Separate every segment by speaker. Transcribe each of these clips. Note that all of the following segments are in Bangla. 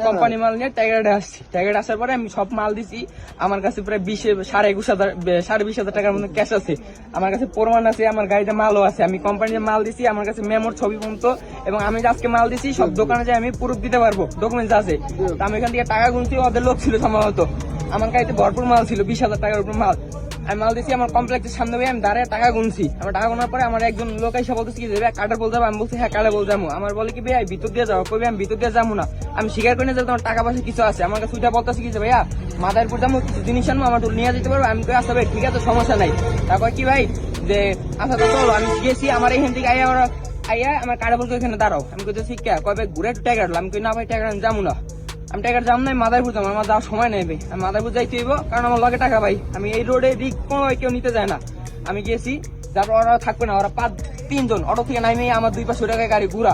Speaker 1: কোম্পানি মাল নিয়ে টাইগারে আসছি। টাইগারে আসার পরে আমি সব মাল দিছি। আমার কাছে প্রায় 20,000 টাকার মতো ক্যাশ আছে। আমার কাছে প্রমাণ আছে, আমার গাড়িতে মালও আছে। আমি কোম্পানিতে মাল দিছি, আমার কাছে মেমোর ছবি পর্যন্ত, এবং আমি আজকে মাল দিছি সব দোকানে যাই আমি প্রুফ দিতে পারবো, ডকুমেন্টস আছে। আমি এখান থেকে টাকা গুনছি, ওদের লোক ছিল সম্ভবত। আমার গাড়িতে ভরপুর মাল ছিল, 20,000 টাকার উপর মাল। আমি মাল দিচ্ছি আমার কমপ্লেক্সের সামনে, আমি দাঁড়িয়ে টাকা গুনছি। আমার টাকা গোনার পরে আমার একজন লোক এসে বলতেছি কি কার্ডে বলতে যাবো? আমি বলছি হ্যাঁ কার্ডে বলতে যাবো। আমার বলে কি ভাই ভিতর দিয়ে যাবো? কবি আমি ভিতর দিয়ে যাবো না, আমি স্বীকার করি না যে তোমার টাকা পয়সা কিছু আছে। আমার কাছে ওইটা বলতেছি কি ভাইয়া মাদারপুর যাবো, কিছু জিনিস আনবো, আমার তো নিয়ে যেতে পারবো। আমি কই আসতে ভাই ঠিক আছে, সমস্যা নাই। তারপর কি ভাই যে আচ্ছা তো চলো, আমি গেছি। আমার এইখান থেকে আইয়া আমার কার্ডে বলতে এখানে দাঁড়াও। আমি কইতে শিক্ষা কবে ঘুরে একটু টাকা আমি কই না ভাই টাকা আমি যাবো না, আমি টাকার যাম নাই, মাদারপুর যাবো। আমার যাওয়ার সময় নেই ভাই, আমি মাদারপুর যাইতে হইব, কারণ আমার লগে টাকা ভাই। আমি এই রোডে রিক কোনো কেউ নিতে যায় না। আমি গেছি, তারপর ওরা থাকবে না, ওরা 3জন অটো থেকে নামে আমার 2 পাশে টাকায় গাড়ি ঘুরা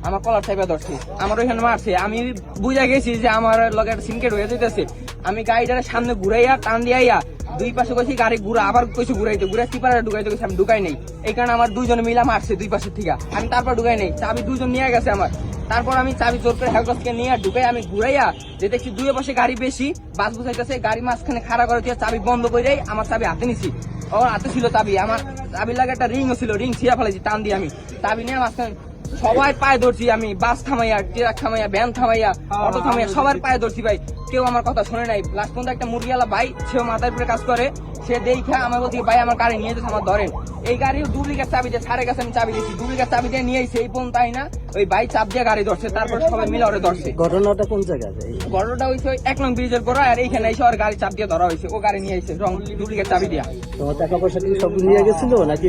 Speaker 1: আমার কলার টাইপে ধরছে, আমার ওইখানে মারছে। আমি বুঝা গেছি যে আমার লগে একটা সিনকেট হয়ে যেতেছে। আমি গাড়িটার সামনে ঘুরাইয়া টান দিয়াইয়া 2 পাশে কইছি গাড়ি ঘুরা, আবার কইছি ঘুরাইতে, ঘুরে টিপারে ঢুকাইতে কইছি, আমি ঢুকাই নেই। এই কারণে আমার 2 জনে মিলা মারছে 2 পাশের থেকে। আমি তারপর ঢুকাই নেই, চাবি 2 জন নিয়ে গেছে আমার। তারপর আমি চাবি জোর করে হেলকসকে নিয়ে ঢুকাই, আমি ঘুরাইয়া যে দেখছি 2 পাশে গাড়ি বেশি, বাস বুঝাইতেছে, গাড়ি মাঝখানে খাড়া করে দিয়ে চাবি বন্ধ করে আমার চাবি হাতে নিছি। ওর হাতে ছিল চাবি, আমার চাবির লাগে একটা রিংও ছিল, রিং ছিঁড়া ফেলাইছি টান দিয়ে। আমি চাবি নিয়ে মাঝখানে সবাই পায়ে ধরছি, আমি বাস থামাইয়া, ট্রাক থামাইয়া, ভ্যান থামাইয়া, অটো থামাইয়া সবার পায়ে ধরছি ভাই। কেউ আমার কথা শুনে নাই। লাস্ট পর্যন্ত একটা মুরগিওয়ালা ভাই, সেও মাথার উপরে কাজ করে, সে দেখা আমার বলছি ভাই আমার গাড়ি নিয়ে যেতে, আমার ধরেন। এই গাড়ি ডুপ্লিকেট চাবি দিয়ে ছাড়ে গেছে, আমি চাবি দিচ্ছি, ডুপ্লিকেট চাবি দিয়ে নিয়ে সেই পর্যন্ত তাই না, ওই ভাই চাপ দিয়ে গাড়ি ধরছে। তারপর সবাই মিলে ওরে ধরছে।
Speaker 2: ঘটনাটা কোন জায়গায়?
Speaker 1: ঘটনাটা হয়েছে 1 নং ব্রিজের পর, আর এইখানে এসে ওর গাড়ি চাপ দিয়ে ধরা হয়েছে। ও গাড়ি নিয়ে এসে রং ডুপ্লিকেট চাবি দিয়া।
Speaker 2: তোমার টাকা পয়সা কি সব নিয়ে গেছিল নাকি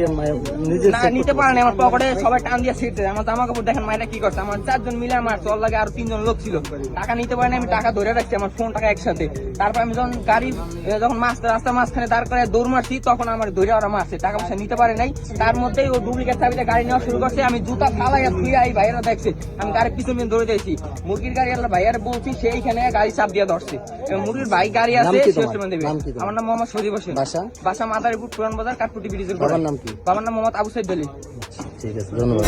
Speaker 2: নিজে?
Speaker 1: না নিতে পারে না, আমার পকেটে সবাই টান দিয়ে ছিটছে। আমার জামা কাপড় দেখেন মাইটা কি করছে। আমার 4 জন মিলে আমার চল লাগে, আর 3 জন লোক ছিল। টাকা নিতে পারে না, আমি টাকা ধরে রাখছি, আমার ফোন টাকা একসাথে। তারপর আমি যখন গাড়ি যখন রাস্তা মাঝখানে দাঁড় করে দৌড় মারছি, তখন আমার ধরে ওরা মারছে। টাকা পয়সা নিতে পারে নাই, তার মধ্যেই ও ডুপ্লিকেট চাবিতে গাড়ি নেওয়া শুরু করছে। আমি জুতা ফালাইয়া ধুইয়া এই ভাইয়েরা দেখছে, আমি গাড়ির পিছনে দৌড়ে দিয়েছি। মুরগির গাড়ি আল্লাহ ভাইয়ার বলছি, সেইখানে গাড়ি চাপ দিয়ে ধরছে। এবং মুরগির ভাই গাড়ি আছে, আমার নাম মোহাম্মদ সজীব হোসেন, বাসা মাদারীপুর পুরান বাজার কাঠপুটি ব্রিজের।
Speaker 2: বাবার নাম কি?
Speaker 1: বাবার নাম মোহাম্মদ আবু সাইদ আলী।
Speaker 2: ঠিক আছে, ধন্যবাদ।